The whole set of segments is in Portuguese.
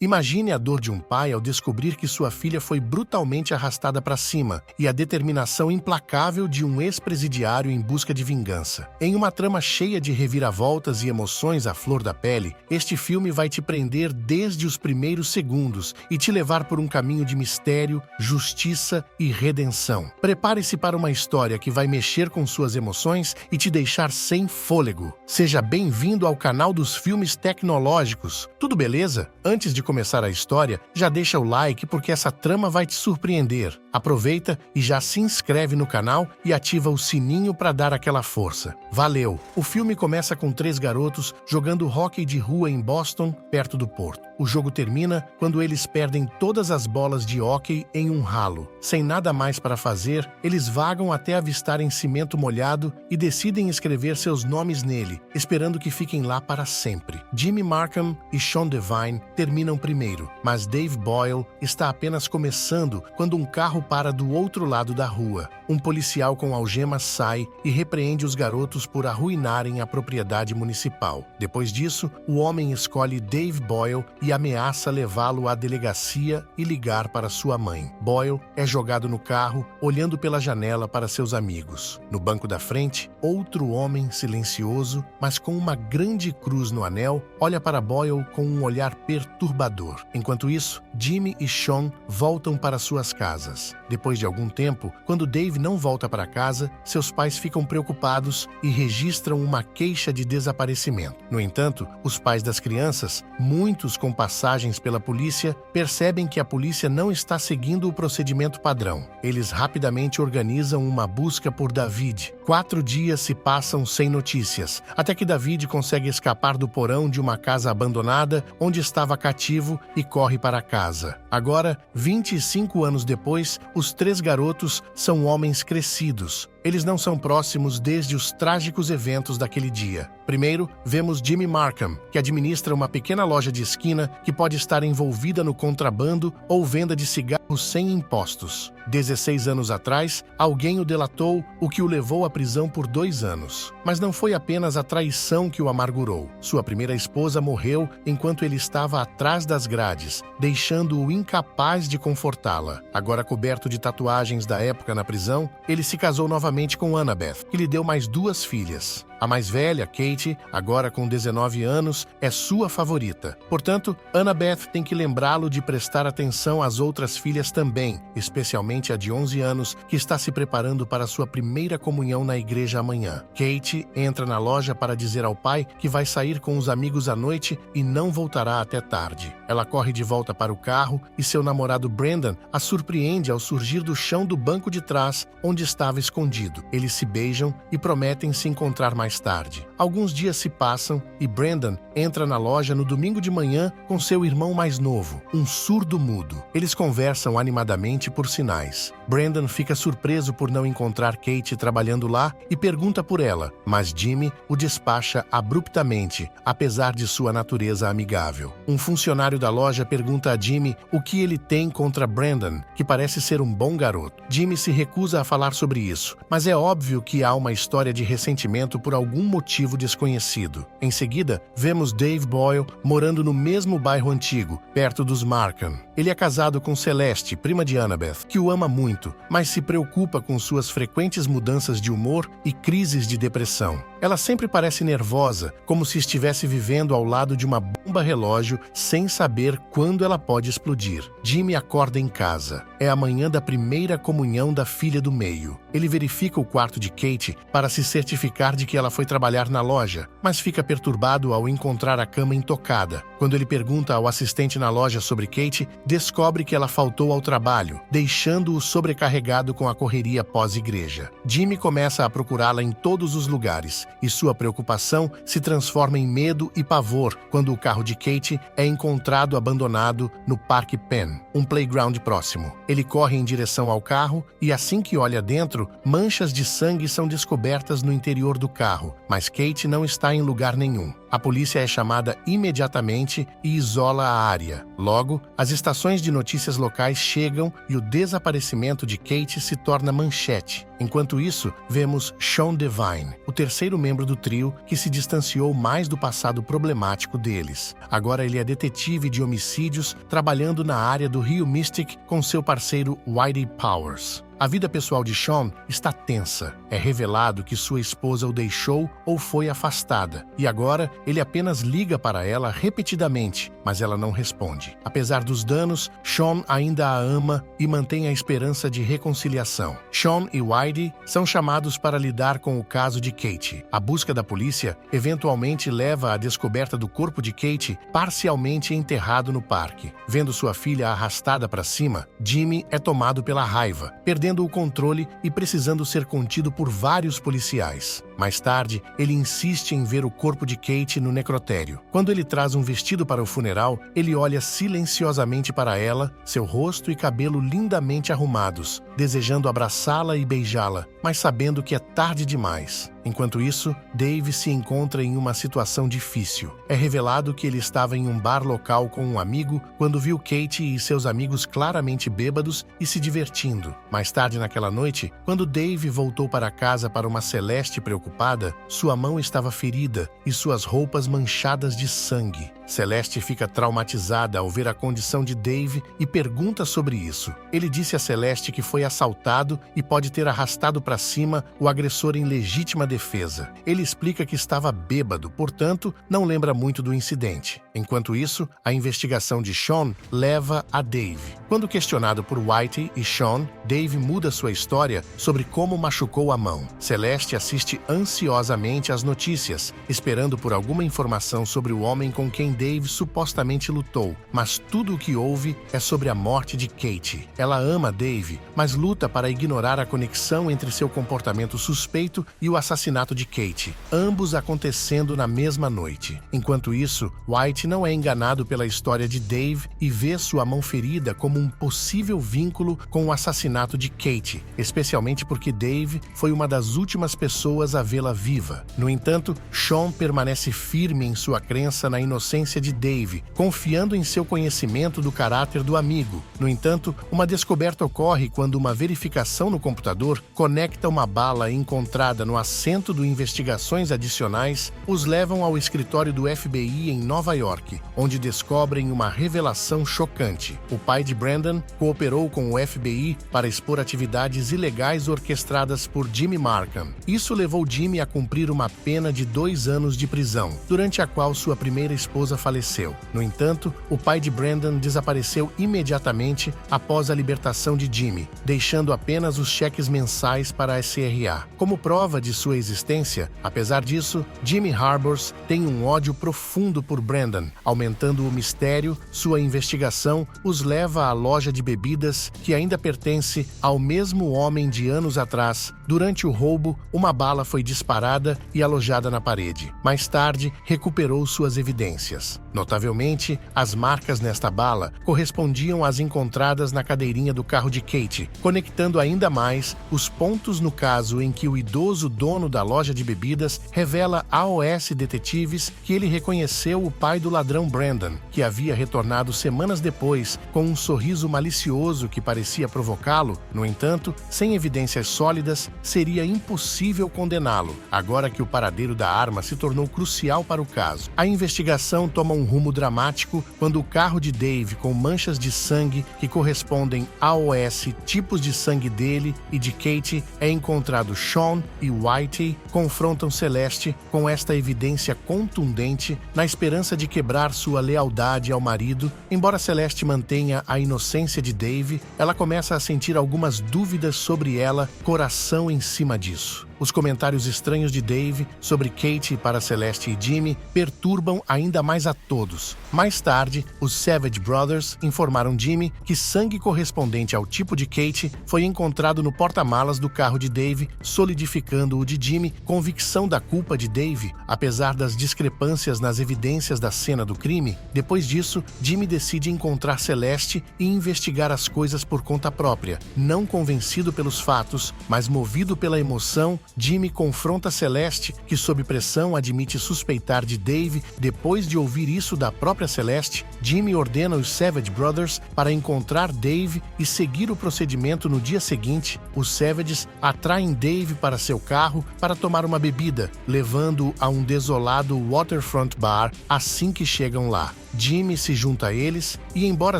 Imagine a dor de um pai ao descobrir que sua filha foi brutalmente arrastada para cima e a determinação implacável de um ex-presidiário em busca de vingança. Em uma trama cheia de reviravoltas e emoções à flor da pele, este filme vai te prender desde os primeiros segundos e te levar por um caminho de mistério, justiça e redenção. Prepare-se para uma história que vai mexer com suas emoções e te deixar sem fôlego. Seja bem-vindo ao canal dos filmes tecnológicos. Tudo beleza? Antes de começar a história, já deixa o like porque essa trama vai te surpreender. Aproveita e já se inscreve no canal e ativa o sininho para dar aquela força. Valeu! O filme começa com 3 garotos jogando hóquei de rua em Boston, perto do porto. O jogo termina quando eles perdem todas as bolas de hóquei em um ralo. Sem nada mais para fazer, eles vagam até avistarem cimento molhado e decidem escrever seus nomes nele, esperando que fiquem lá para sempre. Jimmy Markham e Sean Devine terminam primeiro, mas Dave Boyle está apenas começando quando um carro para do outro lado da rua. Um policial com algemas sai e repreende os garotos por arruinarem a propriedade municipal. Depois disso, o homem escolhe Dave Boyle e ameaça levá-lo à delegacia e ligar para sua mãe. Boyle é jogado no carro, olhando pela janela para seus amigos. No banco da frente, outro homem silencioso, mas com uma grande cruz no anel, olha para Boyle com um olhar perturbador. Enquanto isso, Jimmy e Sean voltam para suas casas. Depois de algum tempo, quando Dave não volta para casa, seus pais ficam preocupados e registram uma queixa de desaparecimento. No entanto, os pais das crianças, muitos com passagens pela polícia, percebem que a polícia não está seguindo o procedimento padrão. Eles rapidamente organizam uma busca por David. 4 dias se passam sem notícias, até que David consegue escapar do porão de uma casa abandonada onde estava cativo e corre para casa. Agora, 25 anos depois, os 3 garotos são homens crescidos. Eles não são próximos desde os trágicos eventos daquele dia. Primeiro, vemos Jimmy Markham, que administra uma pequena loja de esquina que pode estar envolvida no contrabando ou venda de cigarros sem impostos. 16 anos atrás, alguém o delatou, o que o levou à prisão por 2 anos. Mas não foi apenas a traição que o amargurou. Sua primeira esposa morreu enquanto ele estava atrás das grades, deixando-o incapaz de confortá-la. Agora coberto de tatuagens da época na prisão, ele se casou novamente com Annabeth, que lhe deu mais 2 filhas. A mais velha, Kate, agora com 19 anos, é sua favorita. Portanto, Annabeth tem que lembrá-lo de prestar atenção às outras filhas também, especialmente a de 11 anos, que está se preparando para sua primeira comunhão na igreja amanhã. Kate entra na loja para dizer ao pai que vai sair com os amigos à noite e não voltará até tarde. Ela corre de volta para o carro e seu namorado Brendan a surpreende ao surgir do chão do banco de trás, onde estava escondido. Eles se beijam e prometem se encontrar mais tarde. Alguns dias se passam e Brendan entra na loja no domingo de manhã com seu irmão mais novo, um surdo-mudo. Eles conversam animadamente por sinais. Brendan fica surpreso por não encontrar Kate trabalhando lá e pergunta por ela, mas Jimmy o despacha abruptamente, apesar de sua natureza amigável. Um funcionário da loja pergunta a Jimmy o que ele tem contra Brendan, que parece ser um bom garoto. Jimmy se recusa a falar sobre isso, mas é óbvio que há uma história de ressentimento por algum motivo desconhecido. Em seguida, vemos Dave Boyle morando no mesmo bairro antigo, perto dos Markham. Ele é casado com Celeste, prima de Annabeth, que o ama muito, mas se preocupa com suas frequentes mudanças de humor e crises de depressão. Ela sempre parece nervosa, como se estivesse vivendo ao lado de uma bomba relógio sem saber quando ela pode explodir. Jimmy acorda em casa. É a manhã da primeira comunhão da filha do meio. Ele verifica o quarto de Kate para se certificar de que ela foi trabalhar na loja, mas fica perturbado ao encontrar a cama intocada. Quando ele pergunta ao assistente na loja sobre Kate, descobre que ela faltou ao trabalho, deixando-o sobrecarregado com a correria pós-igreja. Jimmy começa a procurá-la em todos os lugares, e sua preocupação se transforma em medo e pavor quando o carro de Kate é encontrado abandonado no Parque Penn, um playground próximo. Ele corre em direção ao carro e assim que olha dentro, manchas de sangue são descobertas no interior do carro, mas Kate não está em lugar nenhum. A polícia é chamada imediatamente e isola a área. Logo, as estações de notícias locais chegam e o desaparecimento de Kate se torna manchete. Enquanto isso, vemos Sean Devine, o terceiro membro do trio que se distanciou mais do passado problemático deles. Agora ele é detetive de homicídios trabalhando na área do Rio Mystic com seu parceiro Whitey Powers. A vida pessoal de Sean está tensa. É revelado que sua esposa o deixou ou foi afastada. E agora, ele apenas liga para ela repetidamente, mas ela não responde. Apesar dos danos, Sean ainda a ama e mantém a esperança de reconciliação. Sean e Whitey são chamados para lidar com o caso de Kate. A busca da polícia eventualmente leva à descoberta do corpo de Kate parcialmente enterrado no parque. Vendo sua filha arrastada para cima, Jimmy é tomado pela raiva, perdendo o controle e precisando ser contido por vários policiais. Mais tarde, ele insiste em ver o corpo de Kate no necrotério. Quando ele traz um vestido para o funeral, ele olha silenciosamente para ela, seu rosto e cabelo lindamente arrumados, desejando abraçá-la e beijá-la, mas sabendo que é tarde demais. Enquanto isso, Dave se encontra em uma situação difícil. É revelado que ele estava em um bar local com um amigo quando viu Kate e seus amigos claramente bêbados e se divertindo. Mais tarde naquela noite, quando Dave voltou para casa para uma Celeste preocupada, sua mão estava ferida e suas roupas manchadas de sangue. Celeste fica traumatizada ao ver a condição de Dave e pergunta sobre isso. Ele disse a Celeste que foi assaltado e pode ter arrastado para cima o agressor em legítima defesa. Ele explica que estava bêbado, portanto, não lembra muito do incidente. Enquanto isso, a investigação de Sean leva a Dave. Quando questionado por Whitey e Sean, Dave muda sua história sobre como machucou a mão. Celeste assiste ansiosamente às notícias, esperando por alguma informação sobre o homem com quem Dave supostamente lutou, mas tudo o que ouve é sobre a morte de Kate. Ela ama Dave, mas luta para ignorar a conexão entre seu comportamento suspeito e o assassinato de Kate, ambos acontecendo na mesma noite. Enquanto isso, White não é enganado pela história de Dave e vê sua mão ferida como um possível vínculo com o assassinato de Kate, especialmente porque Dave foi uma das últimas pessoas a vê-la viva. No entanto, Sean permanece firme em sua crença na inocência de Dave, confiando em seu conhecimento do caráter do amigo. No entanto, uma descoberta ocorre quando uma verificação no computador conecta uma bala encontrada no assento do Investigações Adicionais, os levam ao escritório do FBI em Nova York, onde descobrem uma revelação chocante. O pai de Brandon cooperou com o FBI para expor atividades ilegais orquestradas por Jimmy Markham. Isso levou Jimmy a cumprir uma pena de 2 anos de prisão, durante a qual sua primeira esposa faleceu. No entanto, o pai de Brandon desapareceu imediatamente após a libertação de Jimmy, deixando apenas os cheques mensais para a SRA. Como prova de sua existência, apesar disso, Jimmy Harbors tem um ódio profundo por Brandon. Aumentando o mistério, sua investigação os leva à loja de bebidas que ainda pertence ao mesmo homem de anos atrás. Durante o roubo, uma bala foi disparada e alojada na parede. Mais tarde, recuperou suas evidências. Notavelmente, as marcas nesta bala correspondiam às encontradas na cadeirinha do carro de Kate, conectando ainda mais os pontos no caso em que o idoso dono da loja de bebidas revela a OS Detetives que ele reconheceu o pai do ladrão Brandon, que havia retornado semanas depois com um sorriso malicioso que parecia provocá-lo. No entanto, sem evidências sólidas, seria impossível condená-lo, agora que o paradeiro da arma se tornou crucial para o caso. A investigação toma um rumo dramático quando o carro de Dave com manchas de sangue que correspondem a OS tipos de sangue dele e de Kate é encontrado. Sean e Whitey confrontam Celeste com esta evidência contundente na esperança de quebrar sua lealdade ao marido. Embora Celeste mantenha a inocência de Dave, ela começa a sentir algumas dúvidas sobre ela, coração em cima disso. Os comentários estranhos de Dave sobre Kate para Celeste e Jimmy perturbam ainda mais a todos. Mais tarde, os Savage Brothers informaram Jimmy que sangue correspondente ao tipo de Kate foi encontrado no porta-malas do carro de Dave, solidificando o de Jimmy. Convicção da culpa de Dave, apesar das discrepâncias nas evidências da cena do crime. Depois disso, Jimmy decide encontrar Celeste e investigar as coisas por conta própria, não convencido pelos fatos, mas movido pela emoção Jimmy confronta Celeste, que sob pressão admite suspeitar de Dave. Depois de ouvir isso da própria Celeste, Jimmy ordena os Savage Brothers para encontrar Dave e seguir o procedimento no dia seguinte. Os Savages atraem Dave para seu carro para tomar uma bebida, levando-o a um desolado waterfront bar assim que chegam lá. Jimmy se junta a eles e, embora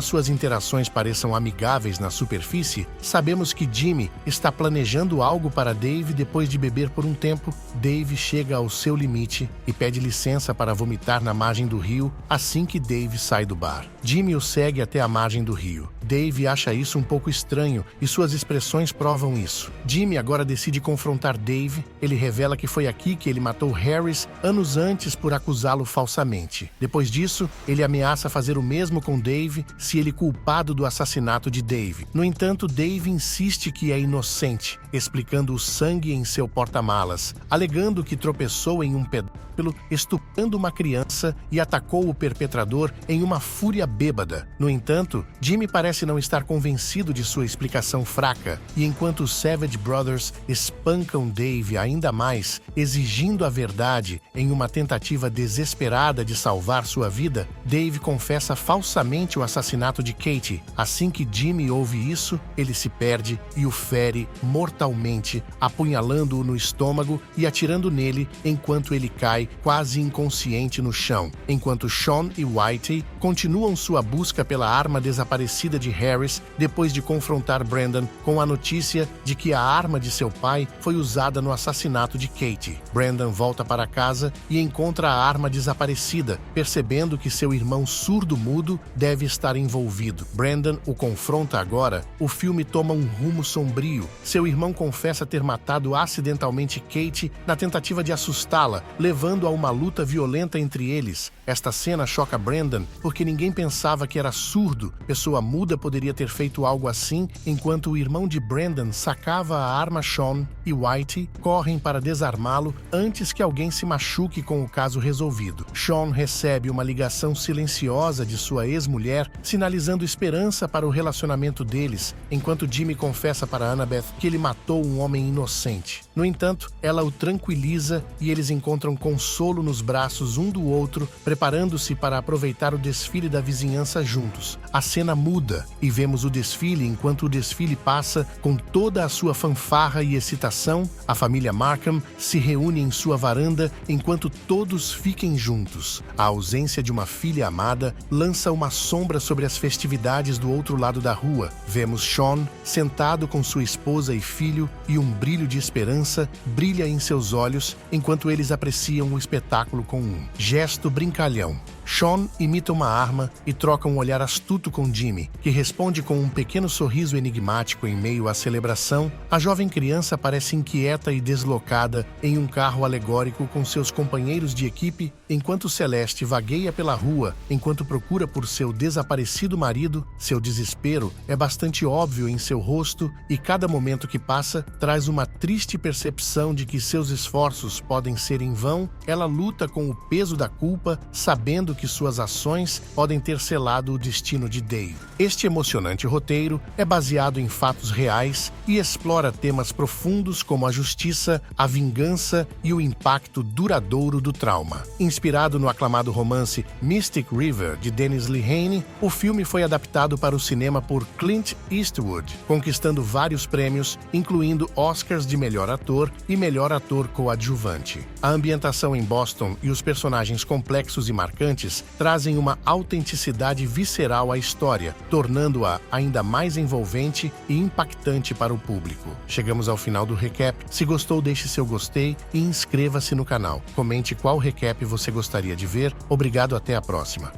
suas interações pareçam amigáveis na superfície, sabemos que Jimmy está planejando algo para Dave. Depois de beber por um tempo, Dave chega ao seu limite e pede licença para vomitar na margem do rio assim que Dave sai do bar. Jimmy o segue até a margem do rio. Dave acha isso um pouco estranho e suas expressões provam isso. Jimmy agora decide confrontar Dave. Ele revela que foi aqui que ele matou Harris anos antes por acusá-lo falsamente. Depois disso, ele ameaça fazer o mesmo com Dave se ele culpado do assassinato de Dave. No entanto, Dave insiste que é inocente, explicando o sangue em seu porta-malas, alegando que tropeçou em um pedófilo, estuprando uma criança e atacou o perpetrador em uma fúria bêbada. No entanto, Jimmy parece não estar convencido de sua explicação fraca, e enquanto os Savage Brothers espancam Dave ainda mais, exigindo a verdade em uma tentativa desesperada de salvar sua vida, Dave confessa falsamente o assassinato de Katie. Assim que Jimmy ouve isso, ele se perde e o fere mortalmente, apunhalando-o no estômago e atirando nele enquanto ele cai quase inconsciente no chão. Enquanto Sean e Whitey continuam sua busca pela arma desaparecida de Harris depois de confrontar Brandon com a notícia de que a arma de seu pai foi usada no assassinato de Katie. Brandon volta para casa e encontra a arma desaparecida, percebendo que seu irmão surdo-mudo deve estar envolvido. Brandon o confronta agora. O filme toma um rumo sombrio. Seu irmão confessa ter matado acidentalmente Katie na tentativa de assustá-la, levando a uma luta violenta entre eles. Esta cena choca Brandon porque ninguém pensava que era surdo. Pessoa muda poderia ter feito algo assim, enquanto o irmão de Brandon sacava a arma. Sean e Whitey correm para desarmá-lo antes que alguém se machuque com o caso resolvido. Sean recebe uma ligação silenciosa de sua ex-mulher, sinalizando esperança para o relacionamento deles, enquanto Jimmy confessa para Annabeth que ele matou um homem inocente. No entanto, ela o tranquiliza e eles encontram consolo nos braços um do outro, preparando-se para aproveitar o desfile da vizinhança juntos. A cena muda e vemos o desfile. Enquanto o desfile passa com toda a sua fanfarra e excitação, a família Markham se reúne em sua varanda enquanto todos fiquem juntos. A ausência de uma filha amada lança uma sombra sobre as festividades do outro lado da rua. Vemos Sean sentado com sua esposa e filho e um brilho de esperança brilha em seus olhos enquanto eles apreciam o espetáculo com um gesto brincalhão. Sean imita uma arma e troca um olhar astuto com Jimmy, que responde com um pequeno sorriso enigmático em meio à celebração. A jovem criança parece inquieta e deslocada em um carro alegórico com seus companheiros de equipe, enquanto Celeste vagueia pela rua enquanto procura por seu desaparecido marido. Seu desespero é bastante óbvio em seu rosto e cada momento que passa traz uma triste percepção de que seus esforços podem ser em vão. Ela luta com o peso da culpa, sabendo que suas ações podem ter selado o destino de Dave. Este emocionante roteiro é baseado em fatos reais e explora temas profundos como a justiça, a vingança e o impacto duradouro do trauma. Inspirado no aclamado romance Mystic River, de Dennis Lehane, o filme foi adaptado para o cinema por Clint Eastwood, conquistando vários prêmios, incluindo Oscars de melhor ator e melhor ator coadjuvante. A ambientação em Boston e os personagens complexos e marcantes trazem uma autenticidade visceral à história, tornando-a ainda mais envolvente e impactante para o público. Chegamos ao final do recap. Se gostou, deixe seu gostei e inscreva-se no canal. Comente qual recap você gostaria de ver. Obrigado, até a próxima.